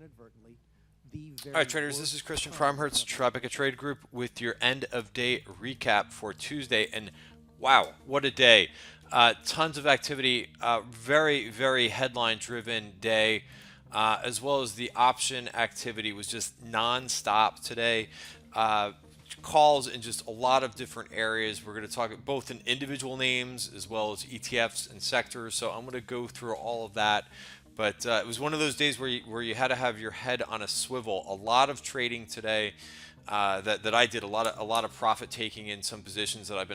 All right, traders, this is Christian from Hertz Tribeca Trade Group with your end of day recap for Tuesday. And wow, what a day! Tons of activity, very, very headline driven day, as well as the option activity was just nonstop today. Calls in just a lot of different areas. We're going to talk both in individual names as well as ETFs and sectors. So I'm going to go through all of that. But it was one of those days where you had to have your head on a swivel. A lot of trading today that I did. A lot of profit taking in some positions that I've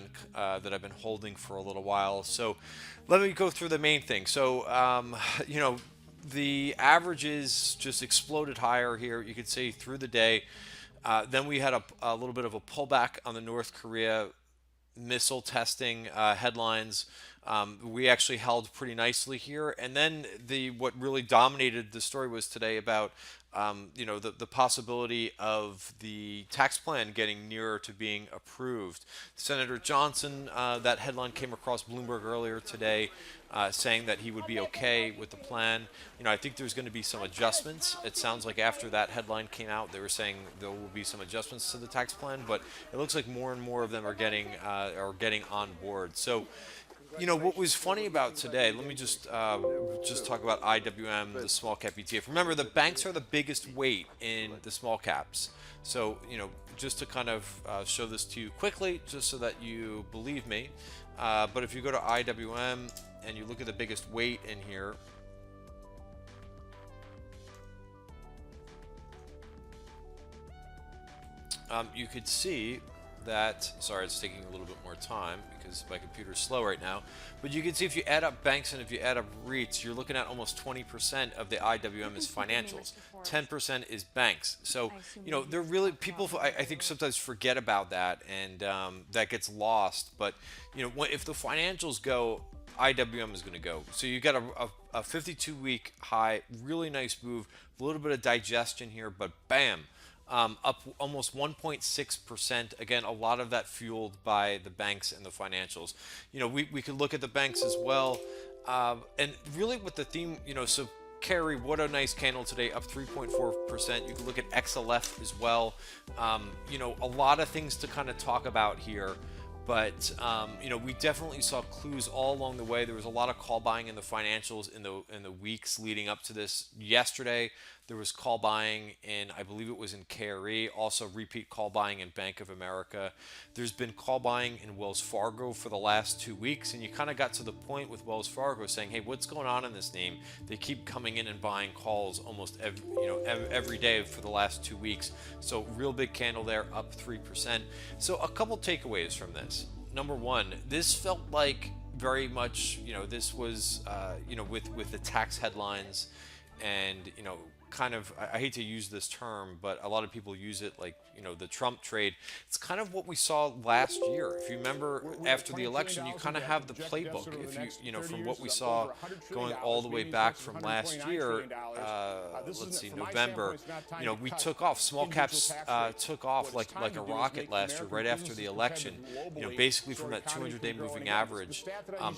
been holding for a little while. So let me go through the main thing. So the averages just exploded higher here. You could say through the day. Then we had a little bit of a pullback on the North Korea missile testing headlines. We actually held pretty nicely here, and then what really dominated the story was today about the possibility of the tax plan getting nearer to being approved. Senator Johnson, that headline came across Bloomberg earlier today, saying that he would be okay with the plan. I think there's going to be some adjustments. It sounds like after that headline came out, they were saying there will be some adjustments to the tax plan, but it looks like more and more of them are getting on board. So, what was funny about today, let me just talk about IWM, the small cap ETF. Remember, the banks are the biggest weight in the small caps. So, just to kind of show this to you quickly, just so that you believe me. But if you go to IWM and you look at the biggest weight in here, you could see that, sorry, it's taking a little bit more time because my computer's slow right now, but you can see if you add up banks and if you add up REITs, you're looking at almost 20% of the IWM is financials, 10% is banks. So, they're really, people, I think sometimes forget about that, and that gets lost. But, if the financials go, IWM is going to go. So you got a 52-week high, really nice move, a little bit of digestion here, but bam. Up almost 1.6%. Again, a lot of that fueled by the banks and the financials. We could look at the banks as well. And really with the theme, so Carry, what a nice candle today, up 3.4%. You can look at XLF as well. A lot of things to kind of talk about here. But we definitely saw clues all along the way. There was a lot of call buying in the financials in the weeks leading up to this. Yesterday, there was call buying in, I believe it was in KRE, also repeat call buying in Bank of America. There's been call buying in Wells Fargo for the last 2 weeks, and you kind of got to the point with Wells Fargo saying, hey, what's going on in this name? They keep coming in and buying calls almost every day for the last 2 weeks. So real big candle there, up 3%. So a couple takeaways from this. Number one, this felt like very much, this was, with the tax headlines and, kind of, I hate to use this term, but a lot of people use it like, the Trump trade. It's kind of what we saw last year. If you remember, after the election, you kind of have the playbook. If you, from what we saw going all the way back from last year, let's see, November, we took off. Small caps took off like a rocket last year, right after the election. Basically from that 200-day moving average,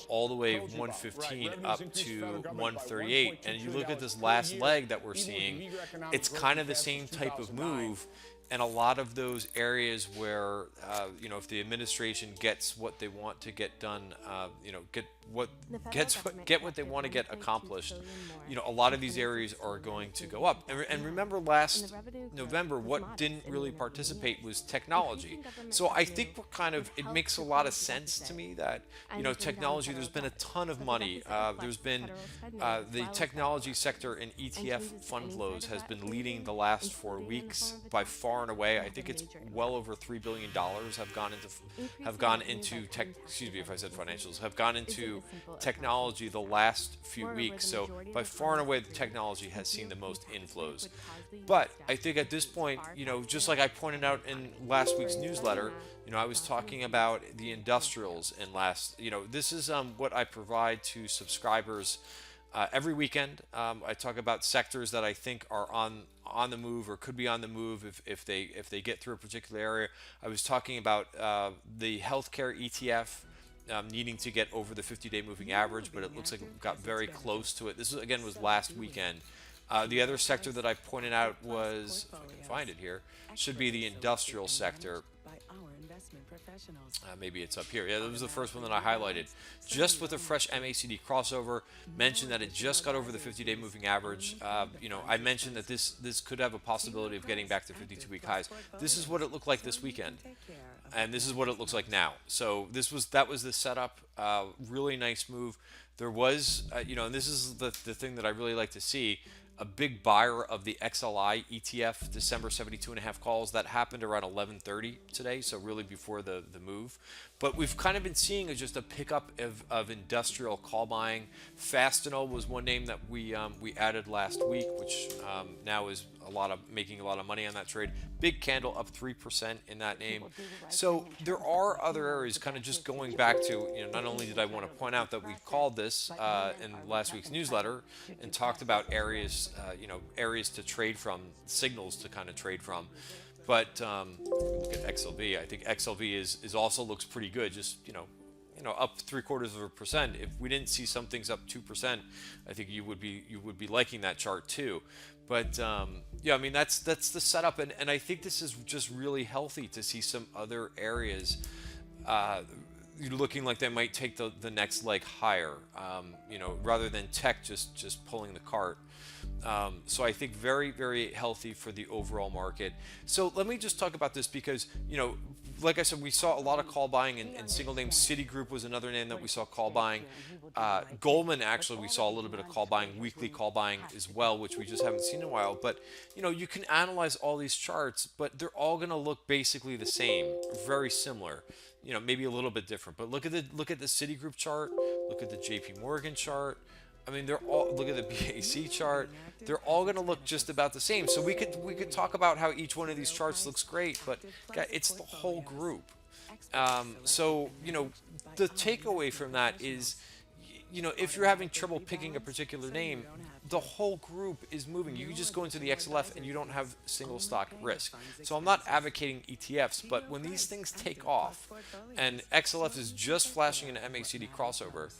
all the way 115 up to 138. And you look at this last leg that we're seeing, it's kind of the same type of move. And a lot of those areas where, if the administration gets what they want to get done, get what they want to get accomplished, a lot of these areas are going to go up. And remember last November, what didn't really participate was technology. So I think it makes a lot of sense to me that, technology, there's been a ton of money. There's been the technology sector in ETF fund flows has been leading the last 4 weeks by far and away. I think it's well over $3 billion have gone into tech. Excuse me if I said financials. Have gone into technology the last few weeks. So by far and away, the technology has seen the most inflows. But I think at this point, just like I pointed out in last week's newsletter, I was talking about the industrials and this is what I provide to subscribers. Every weekend, I talk about sectors that I think are on the move or could be on the move if they get through a particular area. I was talking about the healthcare ETF needing to get over the 50-day moving average, but it looks like it got very close to it. This again was last weekend. The other sector that I pointed out was, if I can find it here, should be the industrial sector. Maybe it's up here. Yeah, that was the first one that I highlighted. Just with a fresh MACD crossover, mentioned that it just got over the 50-day moving average. I mentioned that this could have a possibility of getting back to 52-week highs. This is what it looked like this weekend, and this is what it looks like now. So that was the setup. Really nice move. There was, and this is the thing that I really like to see. A big buyer of the XLI ETF December 72.5 calls that happened around 11:30 today, so really before the move. But we've kind of been seeing just a pickup of industrial call buying. Fastenal was one name that we added last week, which now is making a lot of money on that trade. Big candle up 3% in that name. So there are other areas, kind of just going back to, not only did I want to point out that we called this in last week's newsletter and talked about areas, areas to trade from, signals to kind of trade from. But look at XLV. I think XLV is also looks pretty good. Just up 0.75%. If we didn't see some things up 2%, I think you would be liking that chart too. But I mean that's the setup, and I think this is just really healthy to see some other areas looking like they might take the next leg higher. Rather than tech just pulling the cart. So I think very, very healthy for the overall market. So let me just talk about this because, like I said, we saw a lot of call buying in single names. Citigroup was another name that we saw call buying. Goldman, actually, we saw a little bit of call buying, weekly call buying as well, which we just haven't seen in a while. But, you can analyze all these charts, but they're all going to look basically the same, very similar. Maybe a little bit different. But look at the Citigroup chart, look at the JP Morgan chart. I mean, they're all, look at the BAC chart. They're all going to look just about the same. So we could talk about how each one of these charts looks great, but it's the whole group. So the takeaway from that is, if you're having trouble picking a particular name, the whole group is moving. You can just go into the XLF and you don't have single stock risk. So I'm not advocating ETFs, but when these things take off and XLF is just flashing an MACD crossover,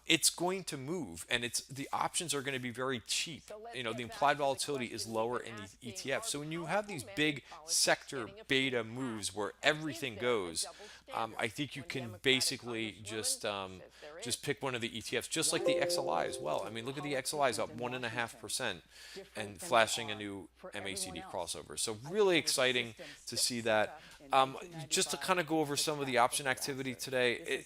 it's going to move, and the options are going to be very cheap. The implied volatility is lower in the ETF. So when you have these big sector beta moves where everything goes, I think you can basically just pick one of the ETFs, just like the XLI as well. I mean, look at the XLI's up 1.5% and flashing a new MACD crossover. So really exciting to see that. Just to kind of go over some of the option activity today,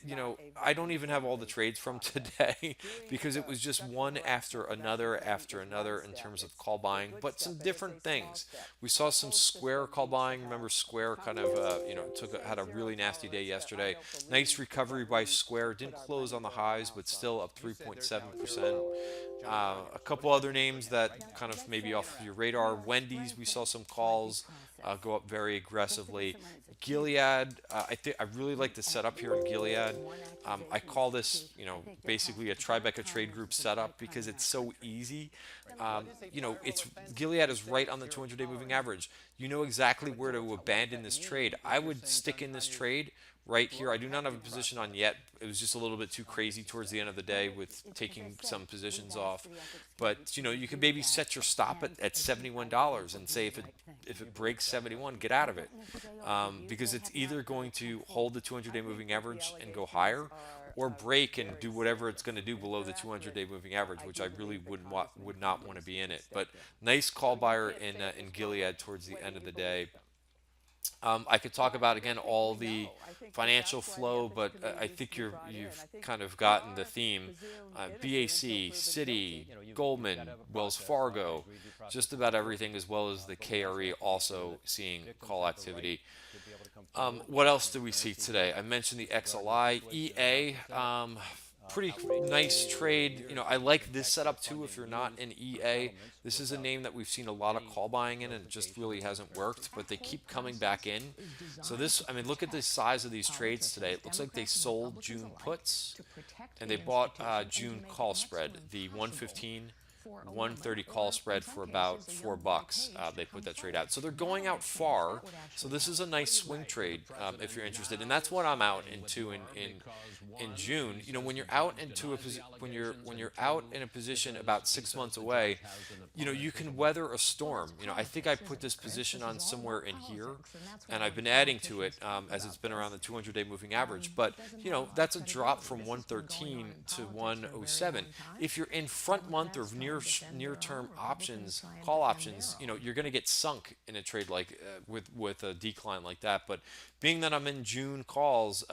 I don't even have all the trades from today because it was just one after another in terms of call buying, but some different things. We saw some Square call buying. Remember, Square kind of had a really nasty day yesterday. Nice recovery by Square. Didn't close on the highs, but still up 3.7%. A couple other names that kind of maybe off your radar. Wendy's, we saw some calls go up very aggressively. Gilead, I really like the setup here in Gilead. I call this, basically a Tribeca Trade Group setup because it's so easy. Gilead is right on the 200-day moving average. You know exactly where to abandon this trade. I would stick in this trade right here. I do not have a position on yet. It was just a little bit too crazy towards the end of the day with taking some positions off. But you can maybe set your stop at $71 and say if it breaks 71, get out of it, because it's either going to hold the 200-day moving average and go higher, or break and do whatever it's going to do below the 200-day moving average, which I really would not want to be in it. But nice call buyer in Gilead towards the end of the day. I could talk about, again, all the financial flow, but I think you've kind of gotten the theme. BAC, Citi, Goldman, Wells Fargo, just about everything, as well as the KRE also seeing call activity. What else do we see today? I mentioned the XLI. EA, pretty nice trade. I like this setup too if you're not in EA. This is a name that we've seen a lot of call buying in and it just really hasn't worked, but they keep coming back in. So look at the size of these trades today. It looks like they sold June puts and they bought June call spread, the 115 130 call spread for about $4. They put that trade out. So they're going out far. So this is a nice swing trade if you're interested. And that's what I'm out into in June. You know, when you're out into when you're out in a position about 6 months away, you know, you can weather a storm. You know, I think I put this position on somewhere in here, and I've been adding to it as it's been around the 200-day moving average. But you know, that's a drop from 113 to 107. If you're in front month or near-term options, call options, you know, you're going to get sunk in a trade like with a decline like that. But being that I'm in June calls,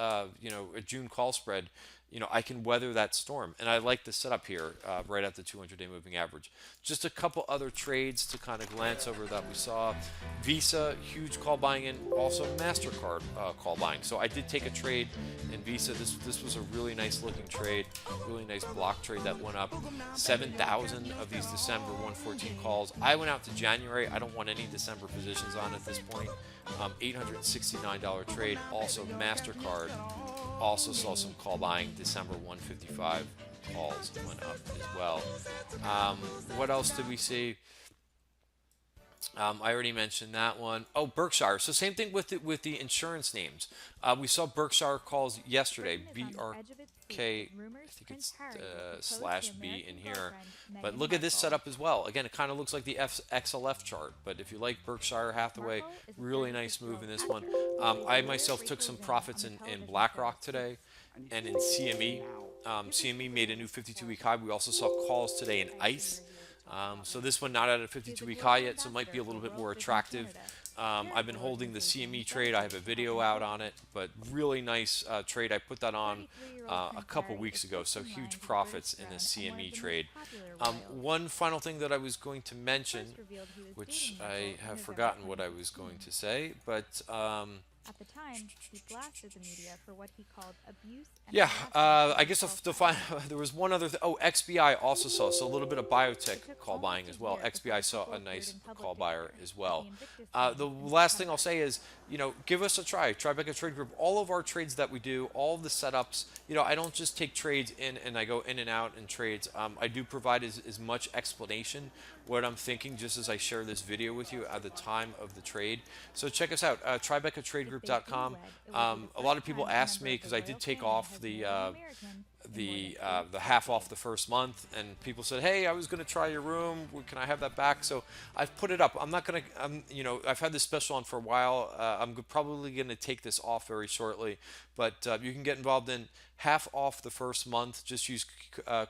you know, a June call spread, you know, I can weather that storm. And I like the setup here right at the 200-day moving average. Just a couple other trades to kind of glance over that we saw. Visa, huge call buying in. Also MasterCard call buying. So I did take a trade in Visa. This was a really nice looking trade. Really nice block trade that went up. 7,000 of these December 114 calls. I went out to January. I don't want any December positions on at this point. $869 trade. Also MasterCard. Also saw some call buying. December 155 calls went up as well. What else did we see? I already mentioned that one. Oh, Berkshire. So same thing with the insurance names. We saw Berkshire calls yesterday. BRK, I think it's /B in here. But look at this setup as well. Again, it kind of looks like the XLF chart. But if you like Berkshire Hathaway, really nice move in this one. I myself took some profits in BlackRock today and in CME. CME made a new 52-week high. We also saw calls today in ICE. So this one not at a 52-week high yet, so it might be a little bit more attractive. I've been holding the CME trade. I have a video out on it, but really nice trade. I put that on a couple weeks ago, so huge profits in the CME trade. One final thing that I was going to mention, which I have forgotten what I was going to say, but at the time, he blasted the media for what he called abuse. Yeah, I guess there was one other thing. Oh, XBI also saw, so a little bit of biotech call buying as well. XBI saw a nice call buyer as well. The last thing I'll say is, you know, give us a try. Tribeca Trade Group. All of our trades that we do, all of the setups, you know, I don't just take trades in and I go in and out in trades. I do provide as much explanation what I'm thinking just as I share this video with you at the time of the trade. So check us out, TribecaTradeGroup.com. A lot of people ask me, because I did take off the half off the first month, and people said, hey, I was going to try your room, can I have that back? So I've put it up. I'm not going to, you know, I've had this special on for a while. I'm probably going to take this off very shortly, but you can get involved in half off the first month. Just use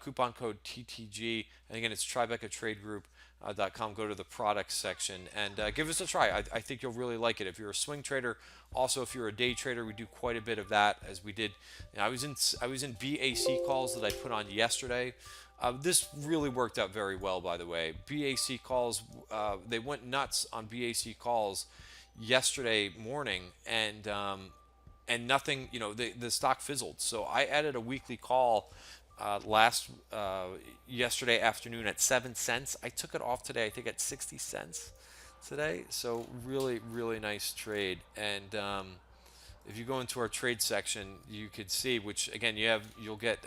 coupon code TTG, and again, it's TribecaTradeGroup.com. Go to the products section and give us a try. I think you'll really like it. If you're a swing trader, also if you're a day trader, we do quite a bit of that, as we did. You know, I was in BAC calls that I put on yesterday. This really worked out very well, by the way. BAC calls, they went nuts on BAC calls yesterday morning, and nothing, you know, the stock fizzled. So I added a weekly call yesterday afternoon at 7 cents. I took it off today, I think at 60 cents today. So really, really nice trade. And if you go into our trade section, you could see, which again you'll get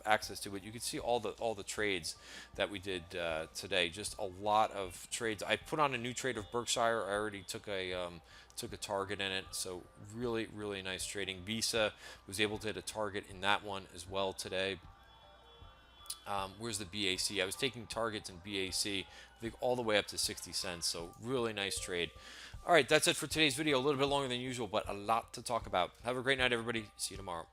access to it. You could see all the trades that we did today. Just a lot of trades. I put on a new trade of Berkshire. I already took a target in it. So really, really nice trading. Visa was able to hit a target in that one as well today. Where's the BAC? I was taking targets in BAC, I think all the way up to 60 cents. So really nice trade. All right, that's it for today's video. A little bit longer than usual, but a lot to talk about. Have a great night, everybody. See you tomorrow.